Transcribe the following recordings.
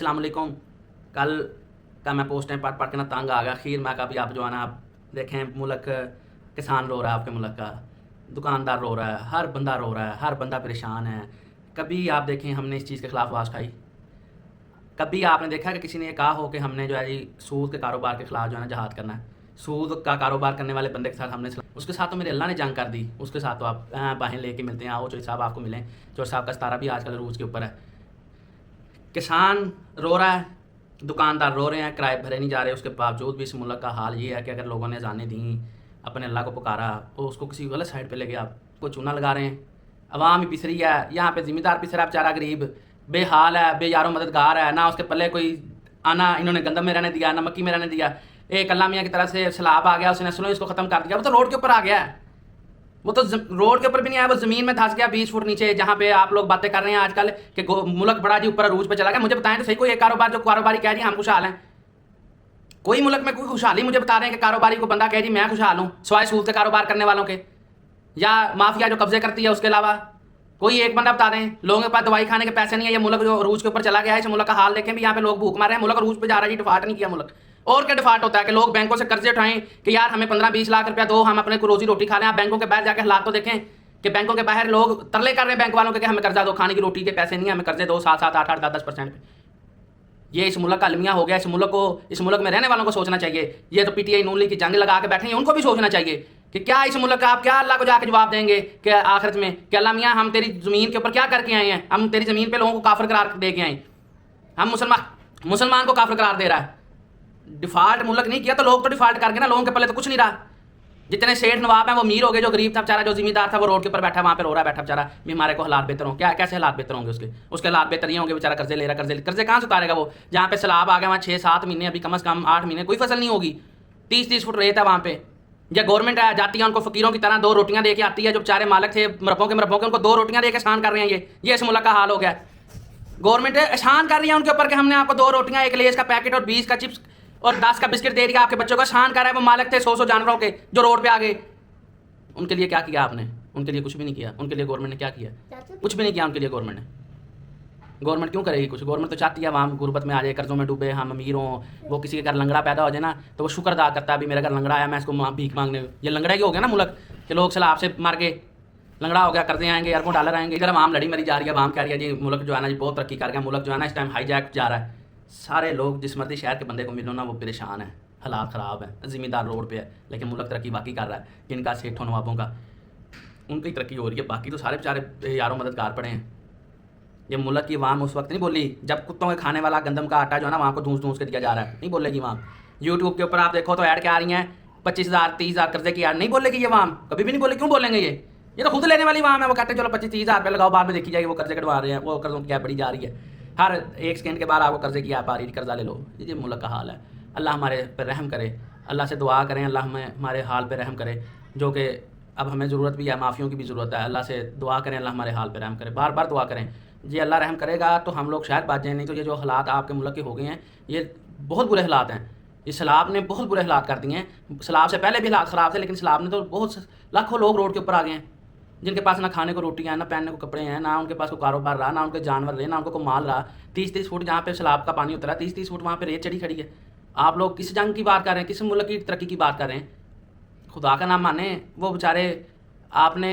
अस्सलाम वालेकुम। कल का मैं पोस्टें पढ़ पढ़ के ना तंग आ गया। खीर मैं कहा भी आप जो है ना आप देखें, मुल्क किसान रो रहा है, आपके मुल्क का दुकानदार रो रहा है, हर बंदा रो रहा है, हर बंदा परेशान है। कभी आप देखें हमने इस चीज़ के ख़िलाफ़ आवाज़ उठाई? कभी आपने देखा कि किसी ने ये कहा हो कि हमने जो है जी सूद के कारोबार के ख़िलाफ़ जो है ना जहाद करना है? सूद का कारोबार करने वाले बंदे के साथ हमने उसके साथ तो मेरे अल्लाह ने जंग कर दी। उसके साथ तो आप बाहें लेके मिलते हैं, आओ चौधरी साहब आपको मिलें। चौधरी साहब का सितारा भी आजकल रूज के ऊपर है। किसान रो रहा है, दुकानदार रो रहे हैं, किराए भरे नहीं जा रहे। उसके बावजूद भी इस मुल्क का हाल ये है कि अगर लोगों ने अज़ानें दी, अपने अल्लाह को पुकारा, तो उसको किसी गलत साइड पे लेके आपको चूना लगा रहे हैं। अवाम ही पिसरी है, यहाँ पे ज़िम्मेदार पिसरा बेचारा गरीब बेहाल है, बेयारो मददगार है, ना उसके पल्ले कोई आना इन्होंने गंदम में रहने दिया, ना मक्की में रहने दिया। एक अल्लाह मियाँ की तरफ से सैलाब आ गया, उसने सुनो इसको ख़त्म कर दिया। वो तो रोड के ऊपर आ गया है, वो तो रोड के ऊपर भी नहीं आया, वो ज़मीन में धंस गया 20 फुट नीचे। जहाँ पे आप लोग बातें कर रहे हैं आजकल कि मुल्क बड़ा जी ऊपर अरूज पे चला गया। मुझे बताएं तो सही, कोई एक कारोबार जो कारोबारी कह जी हम खुशहाल हैं? कोई मुल्क में कोई खुशहाली मुझे बता रहे हैं कि कारोबारी को बंदा कह जी मैं खुशहाल हूँ, सिवाय सूद के कारोबार करने वालों के या माफिया जो कब्जे करती है उसके अलावा? कोई एक बंदा बता दें। लोगों के पास दवाई खाने के पैसे नहीं है, ये मुल्क जो अरूज के ऊपर चला गया है। इस मुल्क का हाल देखें भी, यहाँ पे लोग भूख मार रहे हैं, मुल्क अरूज पे जा रहा है जी। डिफॉल्ट नहीं किया मुल्क, और क्या डिफॉल्ट होता है कि लोग बैंकों से कर्जे उठाएं कि यार हमें 15-20 लाख रुपया दो, हम अपने को रोजी रोटी खा लें। आप बैंकों के बाहर जाके हालात तो देखें कि बैंकों के बाहर लोग तरले कर रहे हैं बैंक वालों के कि हमें कर्जा दो, खाने की रोटी के पैसे नहीं है, हमें कर्जे दो 7-7, 8-8, 10-10% पे। ये इस मुल्क का अलमिया हो गया। इस मुल्क में रहने वालों को सोचना चाहिए। ये तो पीटीआई नून लीग की जंग लगा के बैठे हैं, उनको भी सोचना चाहिए कि क्या इस मुल्क का आप क्या अल्लाह को जाके जवाब देंगे कि आखिरत में कि अल्लाह मियाँ हम तेरी ज़मीन के ऊपर क्या करके आए हैं? हम तेरी ज़मीन पे लोगों को काफिर करार दे के आए, हम मुसलमान को काफिर करार दे रहा है। डिफॉल्ट मुल्क नहीं किया तो लोग तो डिफॉल्ट कर गए ना, लोगों के पल्ले तो कुछ नहीं रहा। जितने सेठ नवाब हैं वो अमीर हो गए, जो गरीब था बेचारा, जो जिम्मेदार था वो रोड के ऊपर बैठा, वहाँ पे रो रहा बैठा बेचारा भी हमारे को हालात बेहतर हों। क्या कैसे हालात बेहतर होंगे उसके हालात बेहतर ये होंगे बेचारा कर्जे ले रहा, कर्जे कहाँ से उतारेगा वो? जहाँ पे सैलाब आ गया वहाँ 6-7 महीने, अभी कम से कम 8 महीने कोई फसल नहीं होगी। 30-30 फुट रेत है वहाँ पे। या गवर्नमेंट जाती है उनको फकीरों की तरह 2 रोटियां दे के आती है, जो बेचारे मालिक थे मरब्बों के उनको 2 रोटियां दे के एहसान कर रहे हैं। ये इस मुल्क का हाल हो गया। गवर्नमेंट एहसान कर रही है उनके ऊपर कि हमने आपको 2 रोटियां, 1 लेस का पैकेट और 20 का चिप्स और 10 का बिस्किट दे दिया आपके बच्चों को। एहसान कर रहा है वो मालिक थे 100 जानवरों के जो रोड पे आ गए। उनके लिए क्या किया आपने? उनके लिए कुछ भी नहीं किया। उनके लिए गवर्नमेंट ने क्या किया? कुछ भी नहीं किया उनके लिए गवर्नमेंट ने। गवर्नमेंट क्यों करेगी कुछ? गवर्नमेंट तो चाहती है वहाँ गुर्बत में आ जाए, कर्जों में डूबे, हम अमीर हों। वो किसी के घर लंगड़ा पैदा हो जाए ना तो वो शुक्र अदा करता है भी मेरे घर लंगड़ा आया, मैं इसको भीख मांगने। ये लंगड़ा ही हो गया ना मुल्क के लोग सैलाब से मर गए, लंगड़ा हो गया, कर्जे आएंगे, अरबों डॉलर आएंगे। इधर आवाम लड़ी मरी जा रही है, आवाम कह रही है जी मुल्क जो है ना जी बहुत तरक्की कर गया, मुल्क जो है ना इस टाइम हाईजैक जा रहा है। सारे लोग जिस मर्जी शहर के बंदे को मिलो ना वो परेशान है, हालात ख़राब है, ज़िम्मेदार रोड पे है, लेकिन मुल्क तरक्की बाकी कर रहा है। जिनका सेठों नवाबों का उनकी तरक्की हो रही है, बाकी तो सारे बेचारे यारों मददगार पड़े हैं। ये मुल्क की आवाम उस वक्त नहीं बोली जब कुत्तों के खाने वाला गंदम का आटा जो है ना वहाँ को धूस के दिया जा रहा है, नहीं बोलेगी वहाँ। यूट्यूब के ऊपर आप देखो तो ऐड क्या आ रही हैं, 25,000 30,000 कर्जे की ऐड, नहीं बोलेगी ये आवाम, कभी भी नहीं बोले। क्यों बोलेंगे? ये तो खुद लेने वाली आवाम है। वो कहते हैं चलो 25-30,000 रुपये लगाओ, बाद में देखी जाएगी वो कर्जे कटवा रहे हैं, वो कर्जों की क्या बड़ी जा रही है। हर 1 सेकंड के बाद आपको कर्जे की ऐप आ रही है, कर्जा ले लो। ये मुल्क का हाल है। अल्लाह हमारे पर रहम करे, अल्लाह से दुआ करें अल्लाह हमारे हाल पर रहम करे, जो कि अब हमें ज़रूरत भी है, माफ़ियों की भी ज़रूरत है। अल्लाह से दुआ करें अल्लाह हमारे हाल पर रहम करे, बार बार दुआ करें। जी अल्लाह रहम करेगा तो हम लोग शायद बच जाएँ, नहीं तो ये जो हालात आपके मुल्क के हो गए हैं ये बहुत बुरे हालात हैं। इस सैलाब ने बहुत बुरे हालात कर दिए हैं। सैलाब से पहले भी हालात ख़राब थे, लेकिन सैलाब ने तो बहुत लाखों लोग रोड के ऊपर आ गए हैं, जिनके पास ना खाने को रोटियाँ हैं, ना पहनने को कपड़े हैं, ना उनके पास कोई कारोबार रहा, ना उनके जानवर रहे, ना उनको कोई माल रहा। 30-30 फुट जहाँ पे सैलाब का पानी उतरा, 30-30 फुट वहाँ पे रेत चढ़ी खड़ी है। आप लोग किस जंग की बात कर रहे हैं? किस मुल्क की तरक्की की बात कर रहे हैं? खुदा का नाम माने। वो बेचारे आपने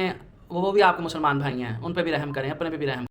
वो भी आपके मुसलमान भाई हैं, उन पर भी रहम करें, अपने पे भी रहम